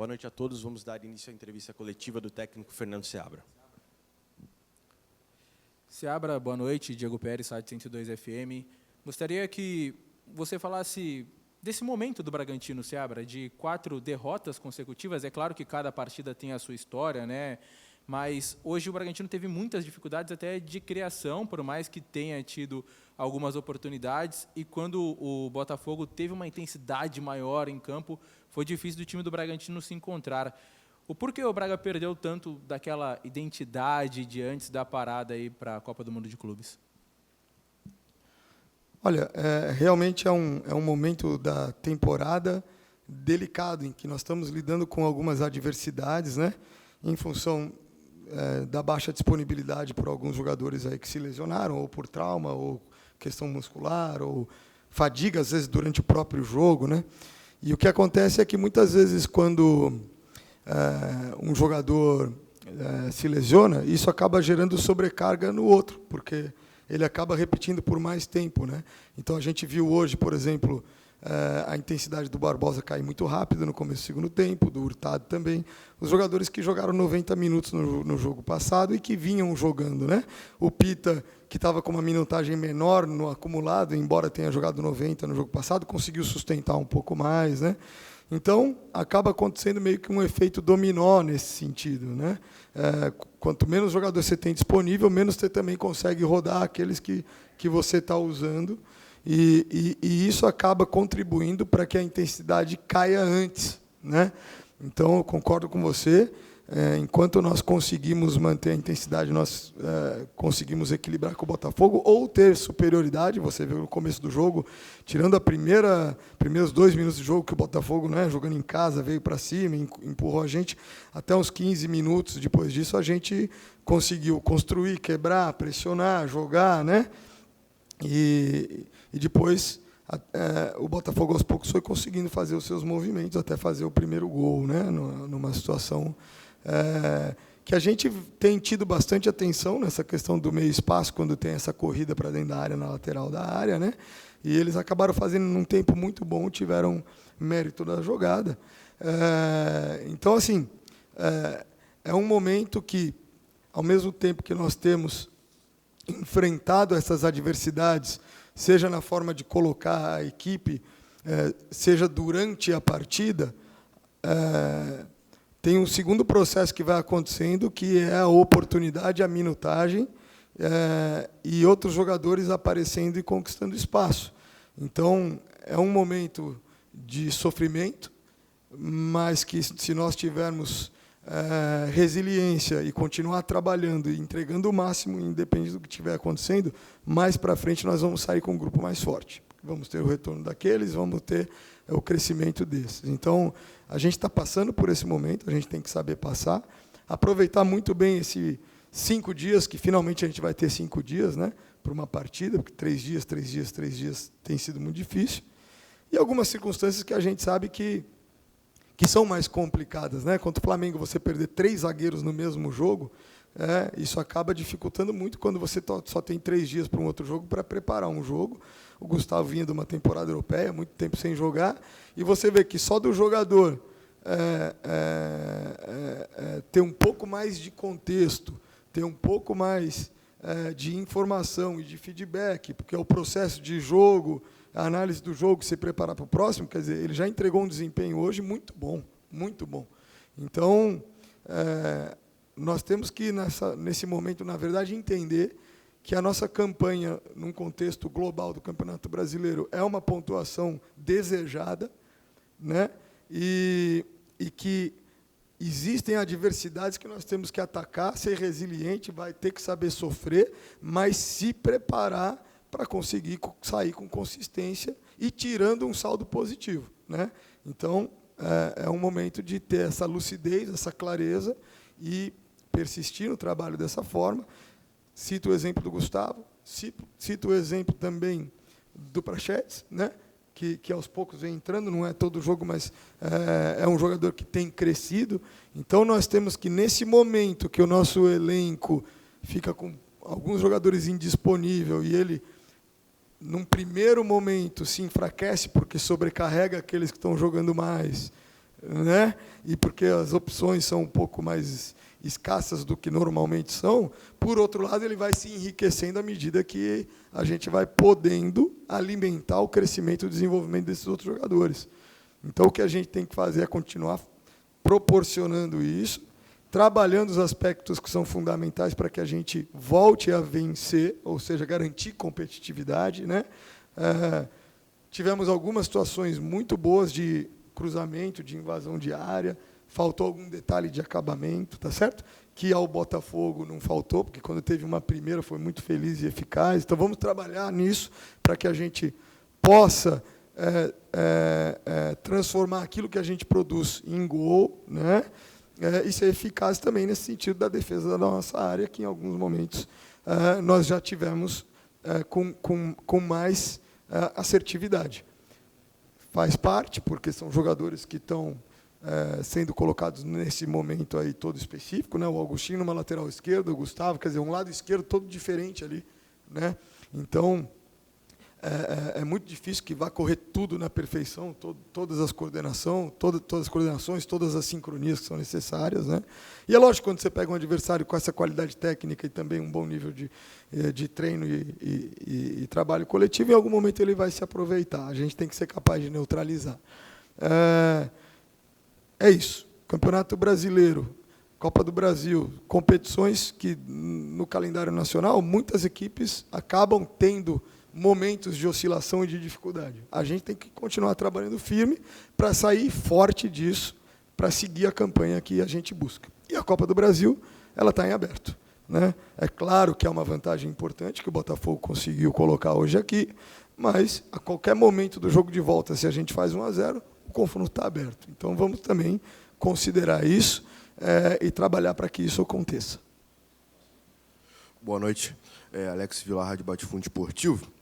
Boa noite a todos. Vamos dar início à entrevista coletiva do técnico Fernando Seabra. Seabra, boa noite. Diego Pérez, Rádio 102 FM. Gostaria que você falasse desse momento do Bragantino, Seabra, de 4 derrotas consecutivas. É claro que cada partida tem a sua história, né? Mas hoje o Bragantino teve muitas dificuldades até de criação, por mais que tenha tido algumas oportunidades. E quando o Botafogo teve uma intensidade maior em campo, foi difícil do time do Bragantino se encontrar. O porquê o Braga perdeu tanto daquela identidade de antes da parada aí para a Copa do Mundo de Clubes? Olha, realmente é um momento da temporada delicado, em que nós estamos lidando com algumas adversidades, né? Em função da baixa disponibilidade por alguns jogadores aí que se lesionaram, ou por trauma, ou questão muscular, ou fadiga, às vezes, durante o próprio jogo, né? E o que acontece é que, muitas vezes, quando um jogador se lesiona, isso acaba gerando sobrecarga no outro, porque ele acaba repetindo por mais tempo, né? Então, a gente viu hoje, por exemplo, a intensidade do Barbosa cair muito rápido no começo do segundo tempo, do Hurtado também. Os jogadores que jogaram 90 minutos no jogo passado e que vinham jogando, né? O Pita, que estava com uma minutagem menor no acumulado, embora tenha jogado 90 no jogo passado, conseguiu sustentar um pouco mais, né? Então, acaba acontecendo meio que um efeito dominó nesse sentido, né? Quanto menos jogador você tem disponível, menos você também consegue rodar aqueles que você está usando. E isso acaba contribuindo para que a intensidade caia antes, né? Então, eu concordo com você. Enquanto nós conseguimos manter a intensidade, nós conseguimos equilibrar com o Botafogo ou ter superioridade. Você viu no começo do jogo, tirando primeiros 2 minutos de jogo, que o Botafogo, né, jogando em casa, veio para cima, empurrou a gente. Até uns 15 minutos depois disso, a gente conseguiu construir, quebrar, pressionar, jogar, né? E depois o Botafogo, aos poucos, foi conseguindo fazer os seus movimentos até fazer o primeiro gol, né? Numa situação que a gente tem tido bastante atenção nessa questão do meio espaço, quando tem essa corrida para dentro da área, na lateral da área, né? E eles acabaram fazendo num tempo muito bom, tiveram mérito da jogada. Então, assim, é um momento que, ao mesmo tempo que nós temos enfrentado essas adversidades, seja na forma de colocar a equipe, seja durante a partida, tem um segundo processo que vai acontecendo, que é a oportunidade, a minutagem, e outros jogadores aparecendo e conquistando espaço. Então, é um momento de sofrimento, mas que, se nós tivermos resiliência e continuar trabalhando e entregando o máximo, independente do que estiver acontecendo, mais para frente nós vamos sair com um grupo mais forte. Vamos ter o retorno daqueles, vamos ter o crescimento desses. Então, a gente está passando por esse momento, a gente tem que saber passar, aproveitar muito bem esses 5 dias, que finalmente a gente vai ter 5 dias, né, para uma partida, porque 3 dias tem sido muito difícil, e algumas circunstâncias que a gente sabe que são mais complicadas, né? Contra o Flamengo, você perder 3 zagueiros no mesmo jogo, isso acaba dificultando muito quando você só tem 3 dias para um outro jogo para preparar um jogo. O Gustavo vinha de uma temporada europeia, muito tempo sem jogar, e você vê que só do jogador ter um pouco mais de contexto, ter um pouco mais de informação e de feedback, porque é o processo de jogo, a análise do jogo, se preparar para o próximo, quer dizer, ele já entregou um desempenho hoje muito bom, muito bom. Então, nós temos que, nesse momento, na verdade, entender que a nossa campanha, num contexto global do Campeonato Brasileiro, é uma pontuação desejada, né? E que existem adversidades que nós temos que atacar, ser resiliente, vai ter que saber sofrer, mas se preparar para conseguir sair com consistência e tirando um saldo positivo, né? Então, é um momento de ter essa lucidez, essa clareza e persistir no trabalho dessa forma. Cito o exemplo do Gustavo, cito o exemplo também do Praxedes, né? Que aos poucos vem entrando, não é todo jogo, mas é um jogador que tem crescido. Então, nós temos que, nesse momento que o nosso elenco fica com alguns jogadores indisponíveis e ele, num primeiro momento, se enfraquece porque sobrecarrega aqueles que estão jogando mais, né? E porque as opções são um pouco mais escassas do que normalmente são, por outro lado, ele vai se enriquecendo à medida que a gente vai podendo alimentar o crescimento e o desenvolvimento desses outros jogadores. Então, o que a gente tem que fazer é continuar proporcionando isso, trabalhando os aspectos que são fundamentais para que a gente volte a vencer, ou seja, garantir competitividade, né? Tivemos algumas situações muito boas de cruzamento, de invasão de área, faltou algum detalhe de acabamento, tá certo? Que ao Botafogo não faltou, porque quando teve uma primeira foi muito feliz e eficaz. Então vamos trabalhar nisso para que a gente possa transformar aquilo que a gente produz em gol, né? E ser eficaz também nesse sentido da defesa da nossa área, que em alguns momentos nós já tivemos com mais assertividade. Faz parte, porque são jogadores que estão sendo colocados nesse momento aí todo específico, né? O Agostinho numa lateral esquerda, o Gustavo, quer dizer, um lado esquerdo todo diferente ali, né? Então, é muito difícil que vá correr tudo na perfeição, todas as coordenações, todas as sincronias que são necessárias, né? E é lógico, quando você pega um adversário com essa qualidade técnica e também um bom nível de treino e trabalho coletivo, em algum momento ele vai se aproveitar. A gente tem que ser capaz de neutralizar. É isso. Campeonato Brasileiro, Copa do Brasil, competições que, no calendário nacional, muitas equipes acabam tendo momentos de oscilação e de dificuldade. A gente tem que continuar trabalhando firme para sair forte disso, para seguir a campanha que a gente busca. E a Copa do Brasil, ela está em aberto, né? É claro que é uma vantagem importante que o Botafogo conseguiu colocar hoje aqui, mas a qualquer momento do jogo de volta, se a gente faz 1-0, o confronto está aberto. Então vamos também considerar isso e trabalhar para que isso aconteça. Boa noite, Alex Vilar, Rádio Bate-Fundo Esportivo.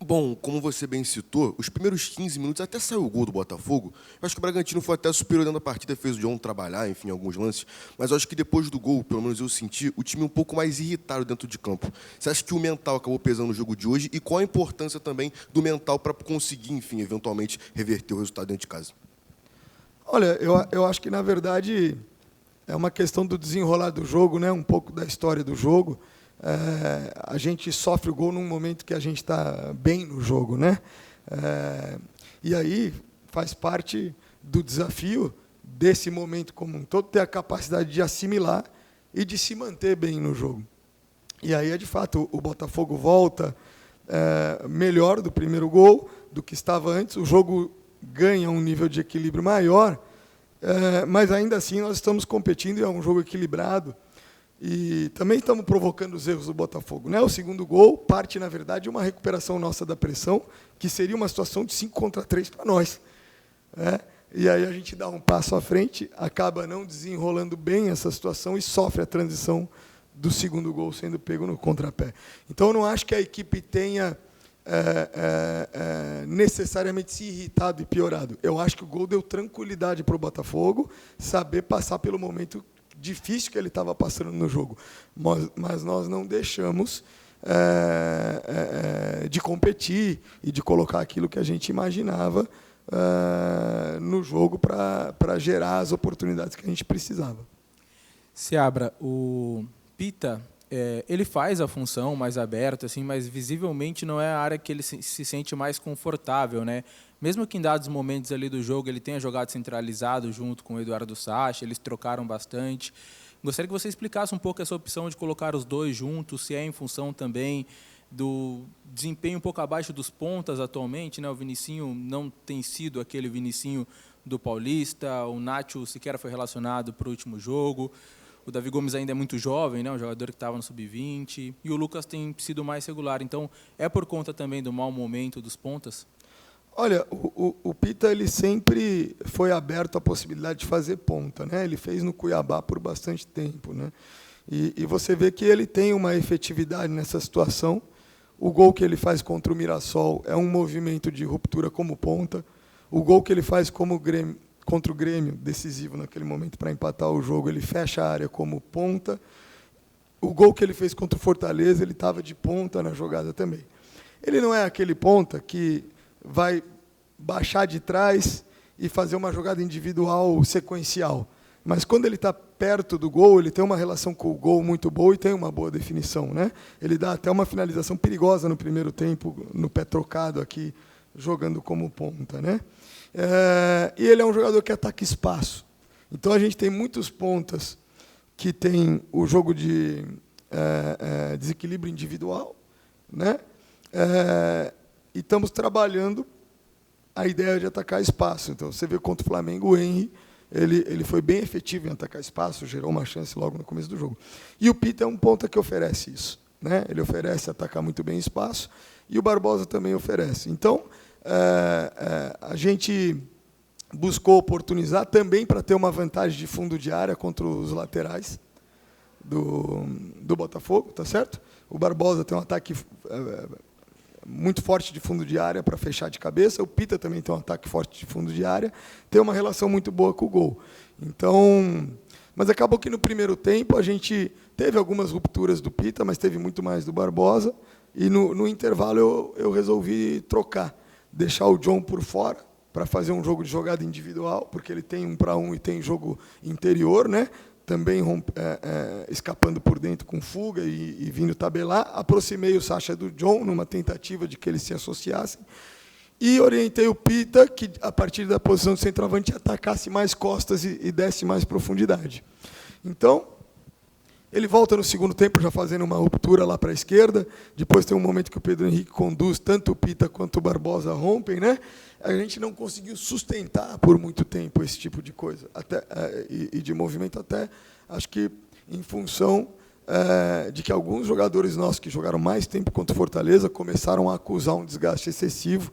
Bom, como você bem citou, os primeiros 15 minutos até saiu o gol do Botafogo. Eu acho que o Bragantino foi até superior dentro da partida, fez o John trabalhar, enfim, alguns lances. Mas eu acho que depois do gol, pelo menos eu senti, o time um pouco mais irritado dentro de campo. Você acha que o mental acabou pesando no jogo de hoje? E qual a importância também do mental para conseguir, enfim, eventualmente reverter o resultado dentro de casa? Olha, eu acho que, na verdade, é uma questão do desenrolar do jogo, né? Um pouco da história do jogo. A gente sofre o gol num momento que a gente está bem no jogo, né? E aí faz parte do desafio desse momento como um todo, ter a capacidade de assimilar e de se manter bem no jogo. E aí, de fato, o Botafogo volta melhor do primeiro gol do que estava antes, o jogo ganha um nível de equilíbrio maior, mas ainda assim nós estamos competindo e é um jogo equilibrado. E também estamos provocando os erros do Botafogo, né? O segundo gol parte, na verdade, de uma recuperação nossa da pressão, que seria uma situação de 5-3 para nós, né? E aí a gente dá um passo à frente, acaba não desenrolando bem essa situação e sofre a transição do segundo gol sendo pego no contrapé. Então, eu não acho que a equipe tenha necessariamente se irritado e piorado. Eu acho que o gol deu tranquilidade para o Botafogo saber passar pelo momento difícil que ele estava passando no jogo, mas nós não deixamos de competir e de colocar aquilo que a gente imaginava no jogo para gerar as oportunidades que a gente precisava. Seabra, o Pita, ele faz a função mais aberta, assim, mas visivelmente não é a área que ele se sente mais confortável, né? Mesmo que em dados momentos ali do jogo ele tenha jogado centralizado junto com o Eduardo Sacha, eles trocaram bastante. Gostaria que você explicasse um pouco essa opção de colocar os dois juntos, se é em função também do desempenho um pouco abaixo dos pontas atualmente, né? O Vinicinho não tem sido aquele Vinicinho do Paulista, o Nacho sequer foi relacionado para o último jogo, o Davi Gomes ainda é muito jovem, né? Um jogador que estava no sub-20, e o Lucas tem sido mais regular. Então, é por conta também do mau momento dos pontas? Olha, o Pita ele sempre foi aberto à possibilidade de fazer ponta, né? Ele fez no Cuiabá por bastante tempo, né? E você vê que ele tem uma efetividade nessa situação. O gol que ele faz contra o Mirassol é um movimento de ruptura como ponta. O gol que ele faz contra o Grêmio, decisivo naquele momento para empatar o jogo, ele fecha a área como ponta. O gol que ele fez contra o Fortaleza, ele estava de ponta na jogada também. Ele não é aquele ponta que vai baixar de trás e fazer uma jogada individual sequencial. Mas quando ele está perto do gol, ele tem uma relação com o gol muito boa e tem uma boa definição, né? Ele dá até uma finalização perigosa no primeiro tempo, no pé trocado aqui, jogando como ponta, né? E ele é um jogador que ataca espaço. Então a gente tem muitos pontas que tem o jogo de desequilíbrio individual, né? E estamos trabalhando a ideia de atacar espaço. Então você vê contra o Flamengo, o Henry, ele foi bem efetivo em atacar espaço, gerou uma chance logo no começo do jogo. E o Pita é um ponta que oferece isso, né? Ele oferece atacar muito bem espaço, e o Barbosa também oferece. Então, a gente buscou oportunizar também para ter uma vantagem de fundo de área contra os laterais do Botafogo, tá certo? O Barbosa tem um ataque muito forte de fundo de área para fechar de cabeça, o Pita também tem um ataque forte de fundo de área, tem uma relação muito boa com o gol. Então, mas acabou que no primeiro tempo a gente teve algumas rupturas do Pita, mas teve muito mais do Barbosa, e no intervalo eu resolvi trocar, deixar o John por fora para fazer um jogo de jogada individual, porque ele tem 1 para 1 e tem jogo interior, né? Também escapando por dentro com fuga e vindo tabelar. Aproximei o Sacha do John, numa tentativa de que eles se associassem, e orientei o Pita que, a partir da posição de centroavante, atacasse mais costas e desse mais profundidade. Então, ele volta no segundo tempo, já fazendo uma ruptura lá para a esquerda. Depois tem um momento que o Pedro Henrique conduz, tanto o Pita quanto o Barbosa rompem, né? A gente não conseguiu sustentar por muito tempo esse tipo de coisa, e de movimento, até acho que em função de que alguns jogadores nossos que jogaram mais tempo contra o Fortaleza começaram a acusar um desgaste excessivo,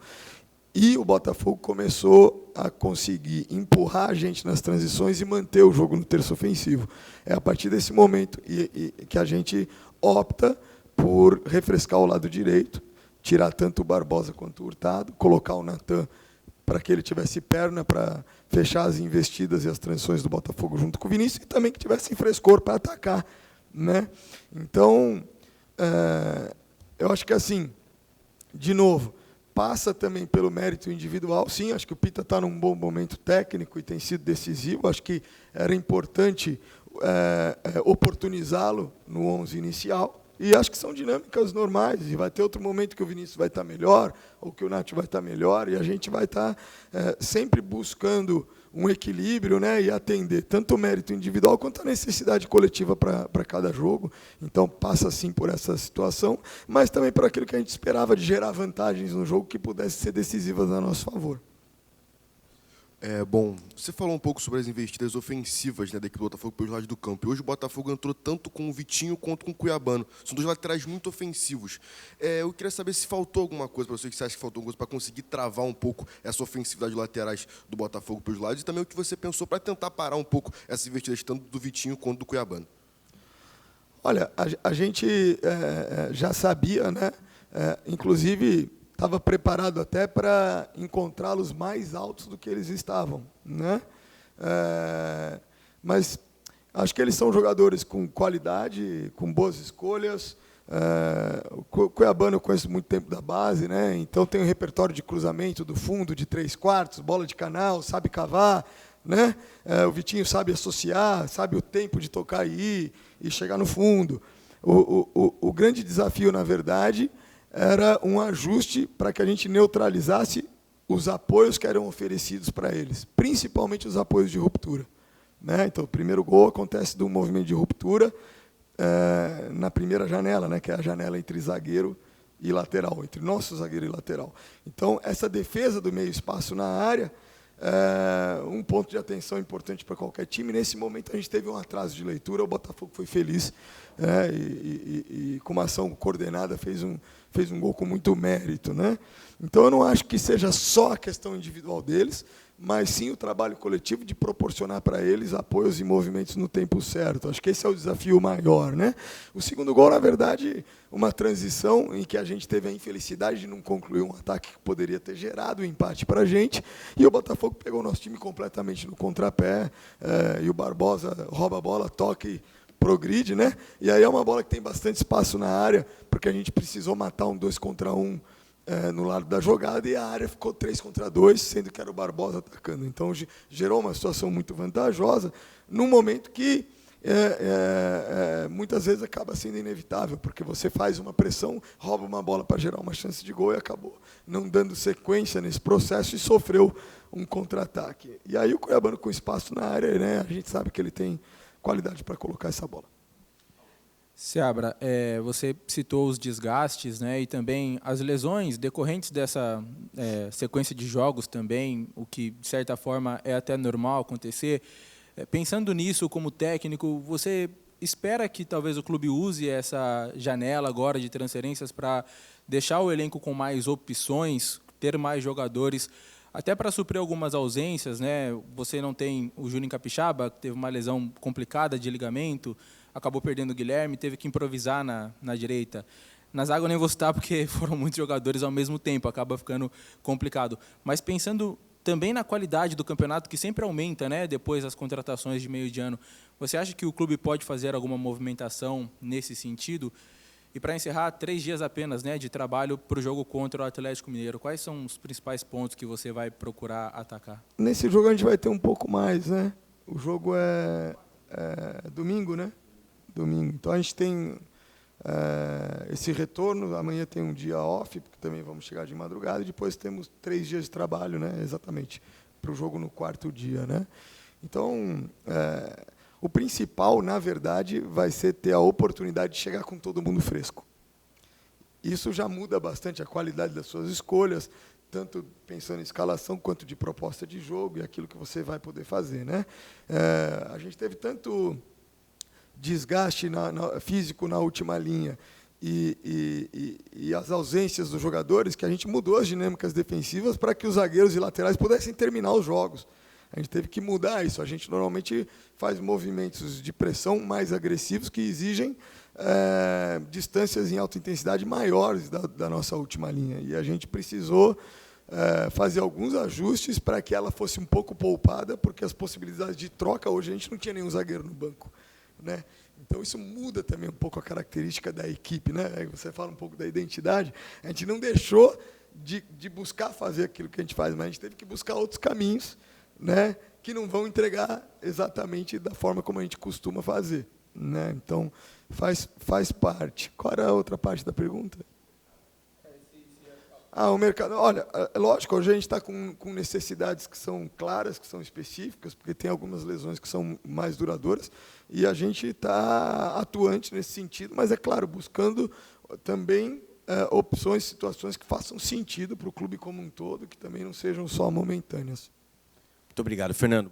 e o Botafogo começou a conseguir empurrar a gente nas transições e manter o jogo no terço ofensivo. É a partir desse momento que a gente opta por refrescar o lado direito, tirar tanto o Barbosa quanto o Hurtado, colocar o Natan para que ele tivesse perna para fechar as investidas e as transições do Botafogo junto com o Vinícius, e também que tivesse frescor para atacar, né? Então, eu acho que, assim, de novo, passa também pelo mérito individual. Sim, acho que o Pita está num bom momento técnico e tem sido decisivo. Acho que era importante oportunizá-lo no 11 inicial. E acho que são dinâmicas normais, e vai ter outro momento que o Vinícius vai estar melhor, ou que o Nath vai estar melhor, e a gente vai estar sempre buscando um equilíbrio, né, e atender tanto o mérito individual quanto a necessidade coletiva para cada jogo. Então, passa, sim, por essa situação, mas também por aquilo que a gente esperava de gerar vantagens no jogo que pudesse ser decisivas a nosso favor. Bom, você falou um pouco sobre as investidas ofensivas, né, da equipe do Botafogo pelos lados do campo. E hoje o Botafogo entrou tanto com o Vitinho quanto com o Cuiabano. São dois laterais muito ofensivos. Eu queria saber se faltou alguma coisa para você, que você acha que faltou alguma coisa para conseguir travar um pouco essa ofensividade de laterais do Botafogo pelos lados, e também o que você pensou para tentar parar um pouco essas investidas tanto do Vitinho quanto do Cuiabano. Olha, a gente já sabia, né? Inclusive estava preparado até para encontrá-los mais altos do que eles estavam, né? Mas acho que eles são jogadores com qualidade, com boas escolhas. O Cuiabano eu conheço muito tempo da base, né? Então tem um repertório de cruzamento do fundo, de 3/4, bola de canal, sabe cavar, né? O Vitinho sabe associar, sabe o tempo de tocar e chegar no fundo. O grande desafio, na verdade, era um ajuste para que a gente neutralizasse os apoios que eram oferecidos para eles, principalmente os apoios de ruptura, né? Então, o primeiro gol acontece de um movimento de ruptura na primeira janela, né, que é a janela entre zagueiro e lateral, entre nosso zagueiro e lateral. Então, essa defesa do meio espaço na área um ponto de atenção importante para qualquer time. Nesse momento, a gente teve um atraso de leitura, o Botafogo foi feliz, e com uma ação coordenada fez um gol com muito mérito, né? Então, eu não acho que seja só a questão individual deles, mas sim o trabalho coletivo de proporcionar para eles apoios e movimentos no tempo certo. Acho que esse é o desafio maior, né? O segundo gol, na verdade, uma transição em que a gente teve a infelicidade de não concluir um ataque que poderia ter gerado um empate para a gente, e o Botafogo pegou o nosso time completamente no contrapé, e o Barbosa rouba a bola, toca e progride, né? E aí é uma bola que tem bastante espaço na área, porque a gente precisou matar um 2 contra 1 no lado da jogada e a área ficou 3 contra 2, sendo que era o Barbosa atacando. Então, gerou uma situação muito vantajosa, num momento que muitas vezes acaba sendo inevitável, porque você faz uma pressão, rouba uma bola para gerar uma chance de gol e acabou não dando sequência nesse processo e sofreu um contra-ataque. E aí o Cuiabano com espaço na área, né, a gente sabe que ele tem qualidade para colocar essa bola. Seabra, você citou os desgastes, né, e também as lesões decorrentes dessa sequência de jogos também, o que, de certa forma, é até normal acontecer. Pensando nisso como técnico, você espera que talvez o clube use essa janela agora de transferências para deixar o elenco com mais opções, ter mais jogadores, até para suprir algumas ausências, né? Você não tem o Júnior Capixaba, que teve uma lesão complicada de ligamento, acabou perdendo o Guilherme, teve que improvisar na direita. Na zaga eu nem vou citar porque foram muitos jogadores ao mesmo tempo, acaba ficando complicado. Mas pensando também na qualidade do campeonato, que sempre aumenta, né, depois das contratações de meio de ano, você acha que o clube pode fazer alguma movimentação nesse sentido? E para encerrar, 3 dias apenas, né, de trabalho para o jogo contra o Atlético Mineiro. Quais são os principais pontos que você vai procurar atacar? Nesse jogo a gente vai ter um pouco mais, né? O jogo é domingo, né? Domingo. Então a gente tem esse retorno, amanhã tem um dia off, porque também vamos chegar de madrugada, e depois temos 3 dias de trabalho, né? Exatamente, para o jogo no 4º dia, né? Então, o principal, na verdade, vai ser ter a oportunidade de chegar com todo mundo fresco. Isso já muda bastante a qualidade das suas escolhas, tanto pensando em escalação quanto de proposta de jogo e aquilo que você vai poder fazer, né? A gente teve tanto desgaste físico na última linha e as ausências dos jogadores que a gente mudou as dinâmicas defensivas para que os zagueiros e laterais pudessem terminar os jogos. A gente teve que mudar isso. A gente normalmente faz movimentos de pressão mais agressivos que exigem distâncias em alta intensidade maiores da nossa última linha. E a gente precisou fazer alguns ajustes para que ela fosse um pouco poupada, porque as possibilidades de troca, hoje a gente não tinha nenhum zagueiro no banco, né? Então, isso muda também um pouco a característica da equipe, né? Aí você fala um pouco da identidade. A gente não deixou de buscar fazer aquilo que a gente faz, mas a gente teve que buscar outros caminhos, né, que não vão entregar exatamente da forma como a gente costuma fazer, né? Então, faz parte. Qual era a outra parte da pergunta? O mercado. Olha, é lógico, hoje a gente está com necessidades que são claras, que são específicas, porque tem algumas lesões que são mais duradouras, e a gente está atuante nesse sentido, mas, é claro, buscando também opções, situações que façam sentido para o clube como um todo, que também não sejam só momentâneas. Muito obrigado, Fernando.